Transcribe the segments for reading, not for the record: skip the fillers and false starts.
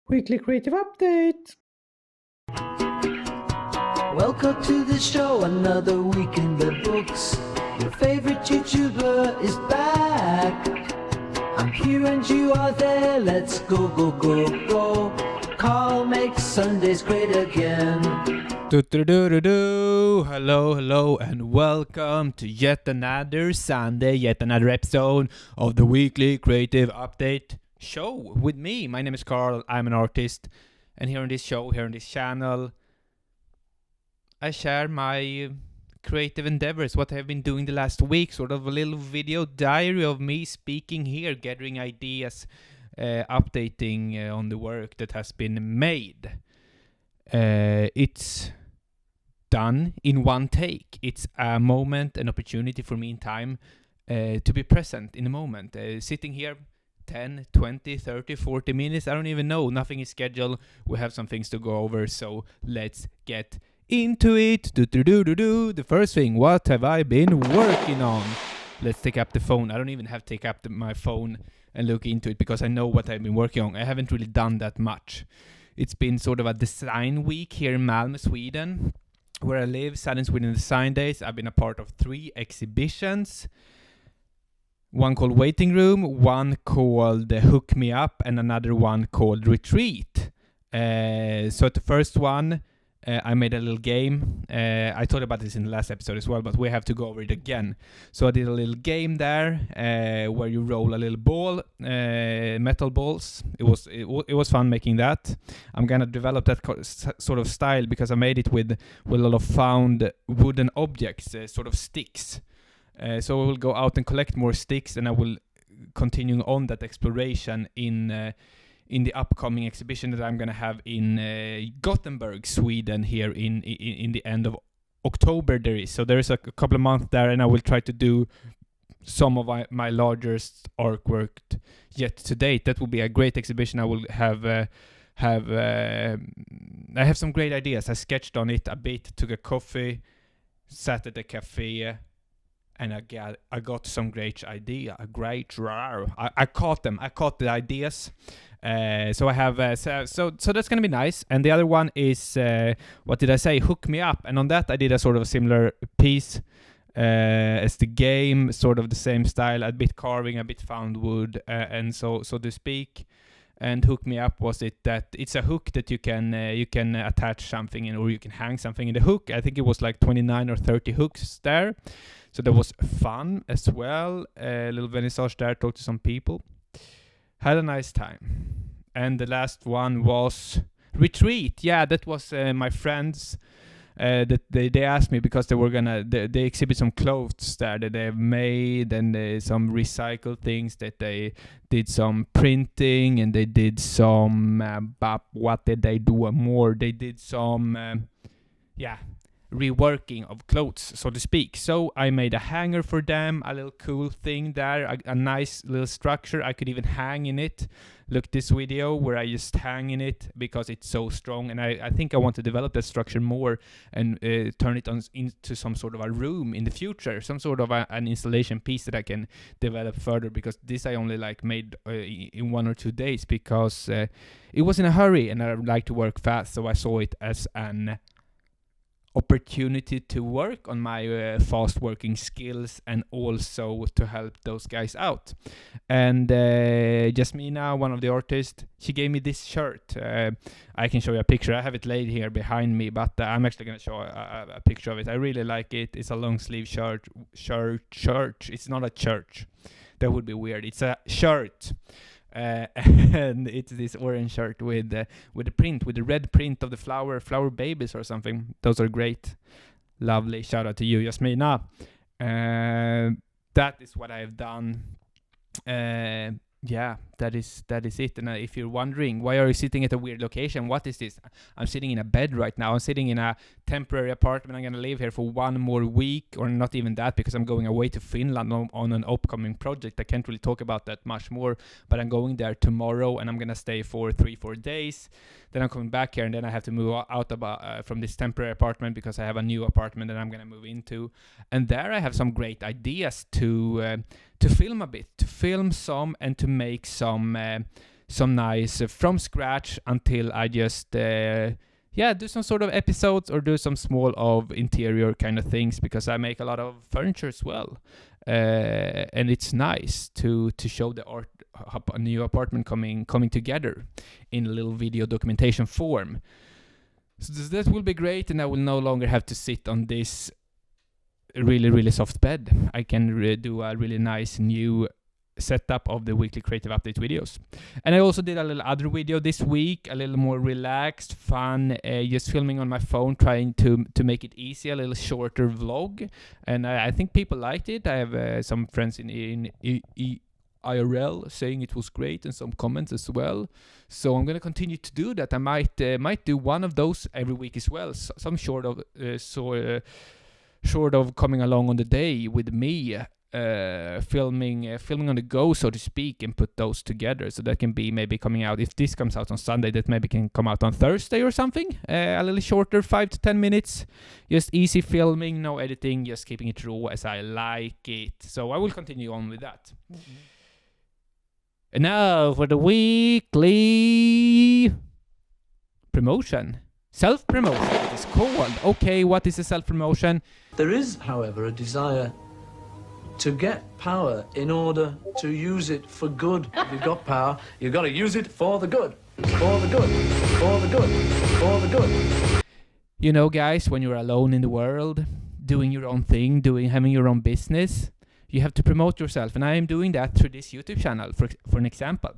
Weekly Creative Update. Welcome to the show, another week in the books. Your favorite YouTuber is back. I'm here and you are there, let's go, go, go, go. Carl makes Sundays great again. Hello, and welcome to yet another Sunday, yet another episode of the Weekly Creative Update show with me. My name is Carl, I'm an artist, and here on this show, here on this channel, I share my creative endeavors, what I've been doing the last week, sort of a little video diary of me speaking here, gathering ideas, updating on the work that has been made. It's done in one take. It's a moment, an opportunity for me in time to be present in the moment. Sitting here 10, 20, 30, 40 minutes, I don't even know. Nothing is scheduled. We have some things to go over, so let's get into it. The first thing, what have I been working on? Let's take up the phone. I don't even have to take up my phone and look into it because I know what I've been working on. I haven't really done that much. It's been sort of a design week here in Malmö, Sweden, where I live. Southern Sweden Design Days. I've been a part of 3 exhibitions. One called Waiting Room, one called Hook Me Up, and another one called Retreat. So at the first one, I made a little game. I talked about this in the last episode as well, but we have to go over it again. So I did a little game there where you roll a little ball, metal balls. It was fun making that. I'm gonna develop that sort of style because I made it with a lot of found wooden objects, sort of sticks. So I will go out and collect more sticks, and I will continue on that exploration in the upcoming exhibition that I'm going to have in Gothenburg, Sweden, here in the end of October. There is a couple of months there, and I will try to do some of my largest artwork yet to date. That will be a great exhibition. I will I have some great ideas. I sketched on it a bit, took a coffee, sat at a cafe, and I got some great idea. I caught them. I caught the ideas. So I have so that's gonna be nice. And the other one is what did I say? Hook Me Up. And on that I did a sort of similar piece as the game, sort of the same style, a bit carving, a bit found wood, and so to speak. And Hook Me Up was it that it's a hook that you can attach something in, or you can hang something in the hook. I think it was like 29 or 30 hooks there. So that was fun as well. A little vernissage there, talked to some people. Had a nice time. And the last one was Retreat. Yeah, that was my friends. That they asked me because they were they exhibit some clothes there that they have made, and some recycled things that they did some printing, and they did some what did they do more? They did some reworking of clothes, so to speak. So I made a hanger for them, a little cool thing there, a nice little structure. I could even hang in it. Look, this video where I just hang in it because it's so strong, and I think I want to develop that structure more and turn it into some sort of a room in the future, some sort of an installation piece that I can develop further, because this I only made in 1 or 2 days because it was in a hurry and I like to work fast. So I saw it as an opportunity to work on my fast working skills and also to help those guys out. And Jasmina, one of the artists, she gave me this shirt. I can show you a picture. I have it laid here behind me, but I'm actually going to show a picture of it. I really like it. It's a long sleeve shirt. It's not a church. That would be weird. It's a shirt. And it's this orange shirt with the print, with the red print of the flower babies or something. Those are great. Lovely. Shout out to you, Jasmina. That is what I have done. That is it. And if you're wondering, why are you sitting at a weird location? What is this? I'm sitting in a bed right now. I'm sitting in a temporary apartment. I'm going to live here for 1 more week, or not even that, because I'm going away to Finland on an upcoming project. I can't really talk about that much more, but I'm going there tomorrow, and I'm going to stay for 3-4 days. Then I'm coming back here, and then I have to move out from this temporary apartment because I have a new apartment that I'm going to move into. And there I have some great ideas to film a bit, to film some and to make some some nice from scratch until I just do some sort of episodes or do some small of interior kind of things, because I make a lot of furniture as well. And it's nice to show the art, a new apartment coming together in a little video documentation form. So that will be great, and I will no longer have to sit on this really, really soft bed. I can do a really nice new setup of the weekly creative update videos. And I also did a little other video this week, a little more relaxed, fun, just filming on my phone, trying to make it easy, a little shorter vlog. And I think people liked it. I have some friends in IRL saying it was great, and some comments as well. So I'm going to continue to do that. I might do one of those every week as well. So, some short of coming along on the day with me, filming on the go, so to speak, and put those together. So that can be maybe coming out, if this comes out on Sunday, that maybe can come out on Thursday or something. A little shorter, 5 to 10 minutes, just easy filming, no editing, just keeping it raw as I like it. So I will continue on with that. And now for the weekly promotion. Self-promotion, it is called. Okay, what is a self-promotion? There is, however, a desire to get power in order to use it for good. If you've got power, you've got to use it for the good. For the good. For the good. For the good. You know, guys, when you're alone in the world, doing your own thing, having your own business, you have to promote yourself, and I am doing that through this YouTube channel. For an example,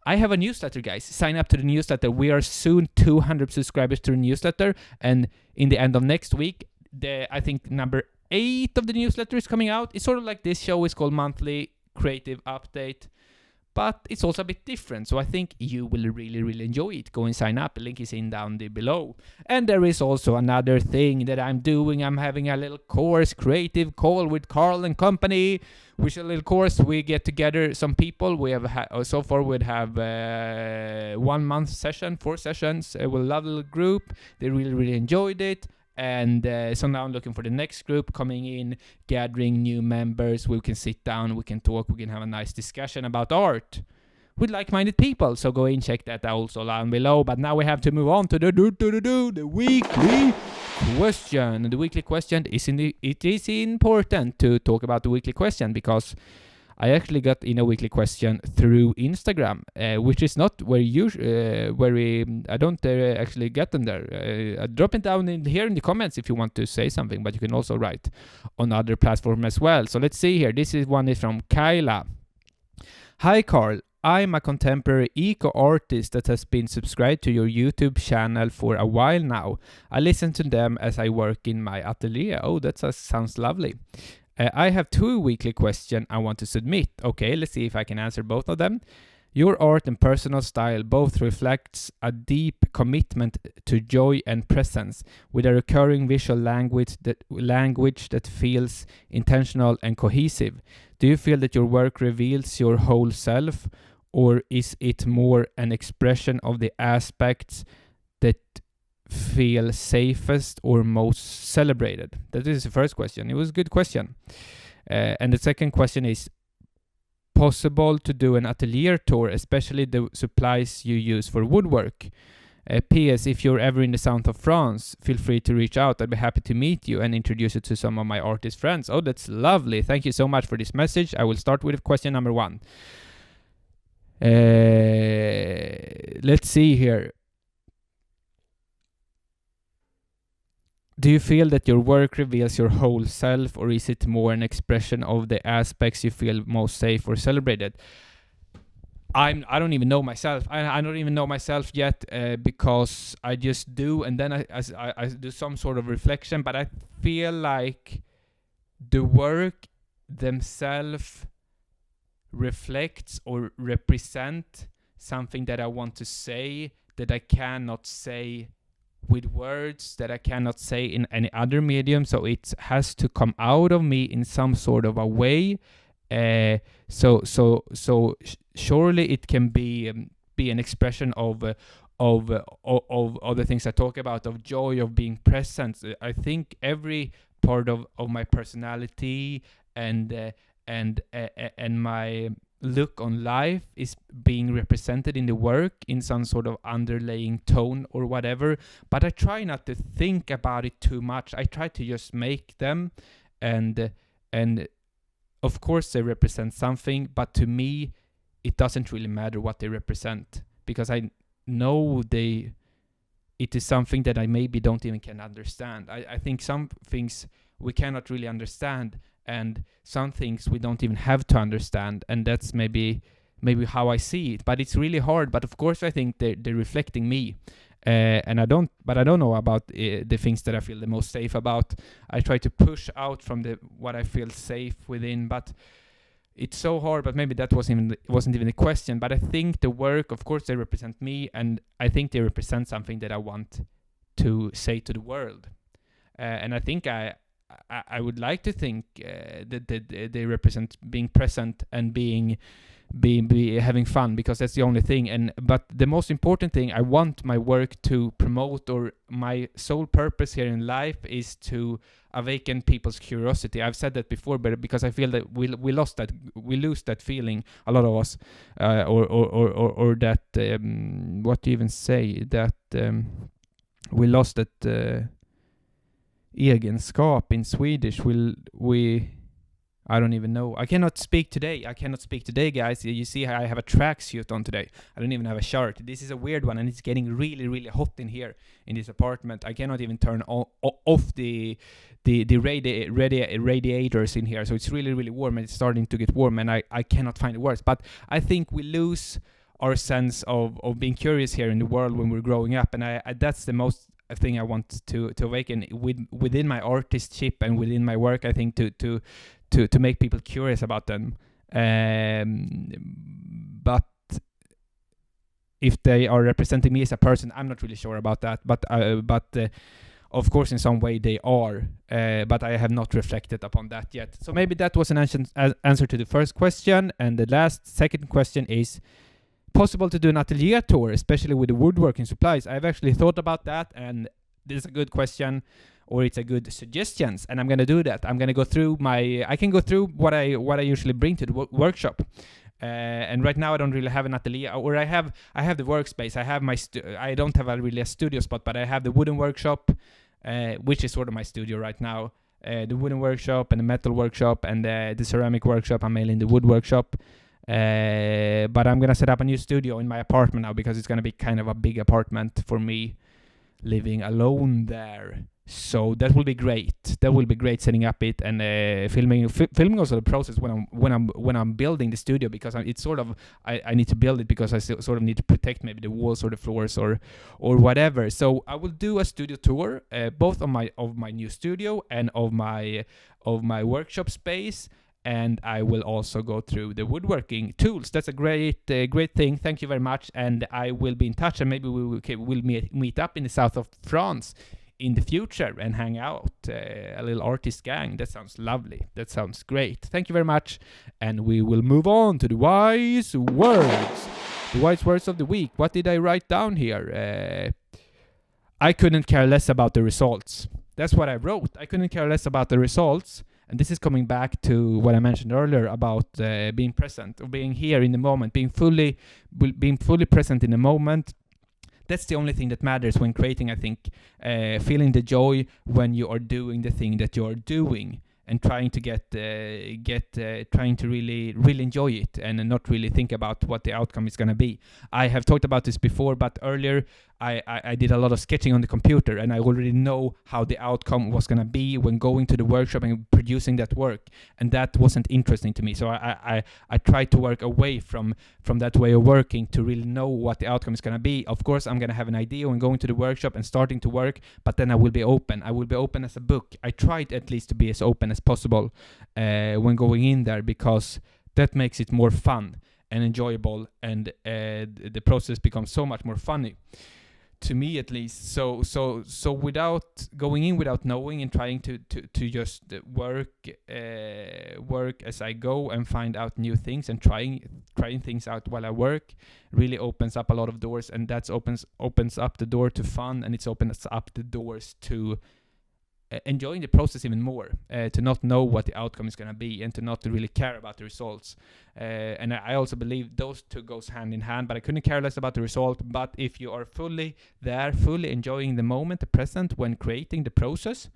I have a newsletter, guys. Sign up to the newsletter. We are soon 200 subscribers to the newsletter, and in the end of next week, I think number 8 of the newsletter is coming out. It's sort of like this show is called Monthly Creative Update, but it's also a bit different. So I think you will really, really enjoy it. Go and sign up. The link is down below. And there is also another thing that I'm doing. I'm having a little course, Creative Call with Carl and Company, which is a little course. We get together some people. We have so far we'd have 1 month session, 4 sessions. We love the little group. They really, really enjoyed it. And so now I'm looking for the next group coming in, gathering new members. We can sit down, we can talk, we can have a nice discussion about art with like-minded people. So go and check that out also down below. But now we have to move on to the weekly question. And the weekly question it is important to talk about the weekly question, because I actually got in a weekly question through Instagram, which is not I don't actually get them there. Drop it down here in the comments if you want to say something, but you can also write on other platforms as well. So let's see here. This one is from Kyla. Hi, Carl. I'm a contemporary eco artist that has been subscribed to your YouTube channel for a while now. I listen to them as I work in my atelier. Oh, that sounds lovely. I have 2 weekly questions I want to submit. Okay, let's see if I can answer both of them. Your art and personal style both reflects a deep commitment to joy and presence, with a recurring visual language that feels intentional and cohesive. Do you feel that your work reveals your whole self, or is it more an expression of the aspects that feel safest or most celebrated? That is the first question. It was a good question. And the second question is, possible to do an atelier tour, especially the supplies you use for woodwork? P.S. If you're ever in the south of France, feel free to reach out. I'd be happy to meet you and introduce you to some of my artist friends. Oh, that's lovely. Thank you so much for this message. I will start with question number 1. Let's see here. Do you feel that your work reveals your whole self, or is it more an expression of the aspects you feel most safe or celebrated? I don't even know myself. I don't even know myself yet, because I just do, and then I do some sort of reflection. But I feel like the work themselves reflects or represent something that I want to say, that I cannot say with words, that I cannot say in any other medium. So it has to come out of me in some sort of a way. So surely it can be an expression of the things I talk about, of joy, of being present. I think every part of my personality and my look on life is being represented in the work in some sort of underlying tone or whatever, but I try not to think about it too much. I try to just make them, and of course they represent something, but to me it doesn't really matter what they represent, because I know it is something that I maybe don't even can understand. I think some things we cannot really understand, and some things we don't even have to understand, and that's maybe how I see it. But it's really hard. But of course, I think they're reflecting me, and I don't know about the things that I feel the most safe about. I try to push out from what I feel safe within, but it's so hard. But maybe that wasn't even a question. But I think the work, of course, they represent me, and I think they represent something that I want to say to the world, and I think I would like to think that they represent being present and being having fun, because that's the only thing. But the most important thing I want my work to promote, or my sole purpose here in life, is to awaken people's curiosity. I've said that before, but because I feel that we lose that feeling, a lot of us, or that what do you even say, that we lost that. Egenskap in Swedish. I don't even know. I cannot speak today, guys. You see I have a tracksuit on today. I don't even have a shirt. This is a weird one, and it's getting really, really hot in here in this apartment. I cannot even turn off the radiators in here, so it's really, really warm, and it's starting to get warm, and I cannot find the words. But I think we lose our sense of being curious here in the world when we're growing up, and I that's the most thing I want to awaken within my artistship and within my work. I think to make people curious about them, but if they are representing me as a person, I'm not really sure about that. But of course, in some way they are, but I have not reflected upon that yet. So maybe that was an answer to the first question. And the second question is: possible to do an atelier tour, especially with the woodworking supplies? I've actually thought about that, and this is a good question, or it's a good suggestions, and I'm gonna do that. I'm gonna go through I can go through what I usually bring to the workshop, and right now I don't really have an atelier, or I have the workspace. I have I don't have really a studio spot, but I have the wooden workshop, which is sort of my studio right now. The wooden workshop and the metal workshop and the ceramic workshop. I'm mainly in the wood workshop. But I'm gonna set up a new studio in my apartment now, because it's gonna be kind of a big apartment for me, living alone there. So that will be great. That will be great, setting up it and filming also the process when I'm building the studio, because it's sort of I need to build it because I sort of need to protect maybe the walls or the floors or whatever. So I will do a studio tour, both of my new studio and of my workshop space. And I will also go through the woodworking tools. That's a great thing. Thank you very much. And I will be in touch, and maybe we'll meet up in the south of France in the future and hang out, a little artist gang. That sounds lovely. That sounds great. Thank you very much. And we will move on to the wise words. The wise words of the week. What did I write down here? I couldn't care less about the results. That's what I wrote. I couldn't care less about the results. And this is coming back to what I mentioned earlier about being present, or being here in the moment, being fully present in the moment. That's the only thing that matters when creating, I think. Feeling the joy when you are doing the thing that you are doing, and trying to trying to really enjoy it, and not really think about what the outcome is going to be. I have talked about this before, but earlier I did a lot of sketching on the computer, and I already know how the outcome was going to be when going to the workshop and producing that work, and that wasn't interesting to me. So I tried to work away from that way of working to really know what the outcome is going to be. Of course, I'm going to have an idea when going to the workshop and starting to work, but then I will be open. I will be open as a book. I tried at least to be as open as possible when going in there, because that makes it more fun and enjoyable, and the process becomes so much more funny. To me, at least. So without going in without knowing, and trying to just work as I go and find out new things, and trying things out while I work, really opens up a lot of doors, and that opens up the door to fun, and it opens up the doors to enjoying the process even more, to not know what the outcome is going to be, and to not really care about the results. And I also believe those two goes hand in hand, but I couldn't care less about the result. But if you are fully there, fully enjoying the moment, the present, when creating the process,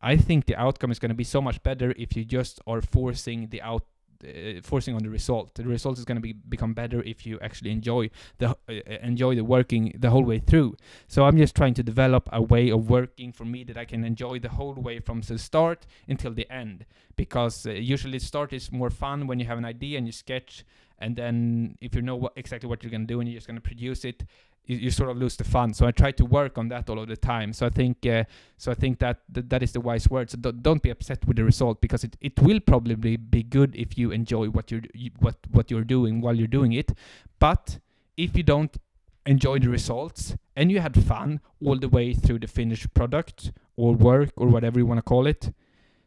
I think the outcome is going to be so much better if you just are forcing on the result. The result is going to become better if you actually enjoy the working the whole way through. So I'm just trying to develop a way of working for me that I can enjoy the whole way from the start until the end, because usually the start is more fun when you have an idea and you sketch, and then if you know exactly what you're going to do and you're just going to produce it, you sort of lose the fun. So I try to work on that all of the time. So I think that is the wise word. So don't be upset with the result, because it will probably be good if you enjoy what you're doing while you're doing it. But if you don't enjoy the results and you had fun all the way through the finished product or work or whatever you want to call it,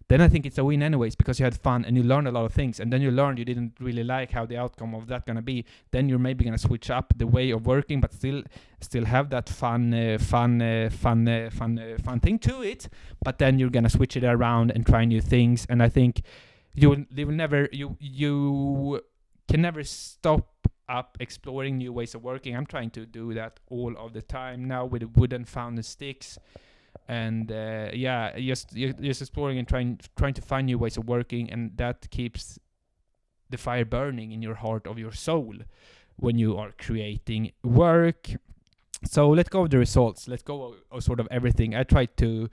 then I think it's a win anyways, because you had fun and you learned a lot of things, and then you learned you didn't really like how the outcome of that gonna be. Then you're maybe gonna switch up the way of working, but still have that fun thing to it. But then you're gonna switch it around and try new things, and I think you can never stop up exploring new ways of working. I'm trying to do that all of the time now with the wooden found sticks. And just exploring and trying to find new ways of working, and that keeps the fire burning in your heart of your soul when you are creating work. So let go of the results. Let go of sort of everything. I try to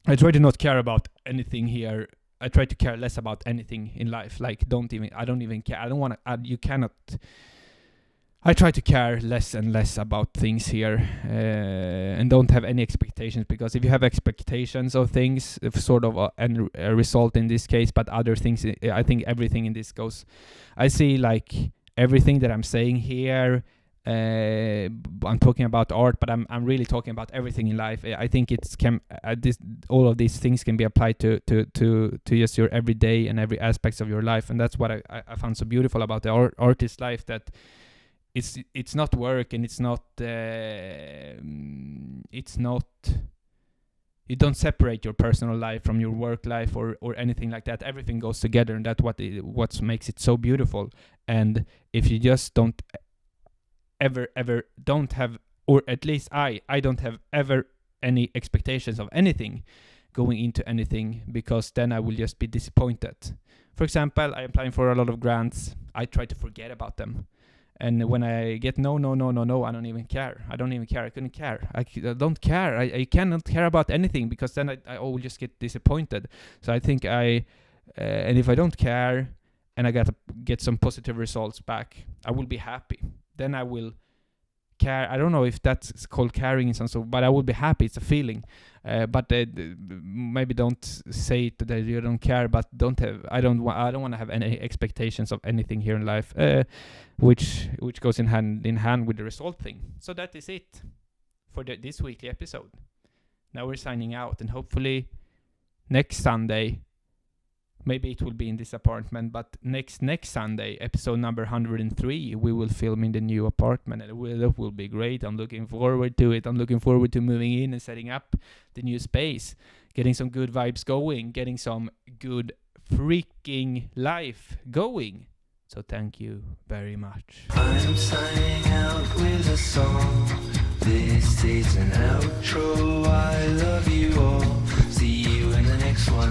not care about anything here. I try to care less about anything in life. Like I don't even care. I don't want to. You cannot. I try to care less and less about things here, and don't have any expectations, because if you have expectations of things, if sort of a result in this case, but other things, I think everything in this goes. I see like everything that I'm saying here. I'm talking about art, but I'm really talking about everything in life. I think all of these things can be applied to just your everyday and every aspects of your life, and that's what I found so beautiful about the artist life, that it's not work, and it's not you don't separate your personal life from your work life or anything like that. Everything goes together, and that's what makes it so beautiful. And if you just don't ever don't have, or at least I don't have ever any expectations of anything going into anything, because then I will just be disappointed. For example, I'm applying for a lot of grants. I try to forget about them. And when I get no, I don't even care. I couldn't care. I don't care. I cannot care about anything, because then I will just get disappointed. So I think and if I don't care and I gotta get some positive results back, I will be happy. Then I will care. I don't know if that's called caring in some sort, but I will be happy. It's a feeling. But maybe don't say it that you don't care, but I don't want to have any expectations of anything here in life, which goes in hand with the result thing. So that is it for this weekly episode. Now we're signing out, and hopefully next Sunday, maybe it will be in this apartment, but next Sunday, episode number 103, we will film in the new apartment, and it will be great. I'm looking forward to it. I'm looking forward to moving in and setting up the new space, getting some good vibes going, getting some good freaking life going. So thank you very much. I'm signing out with a song. This is an outro. I love you all.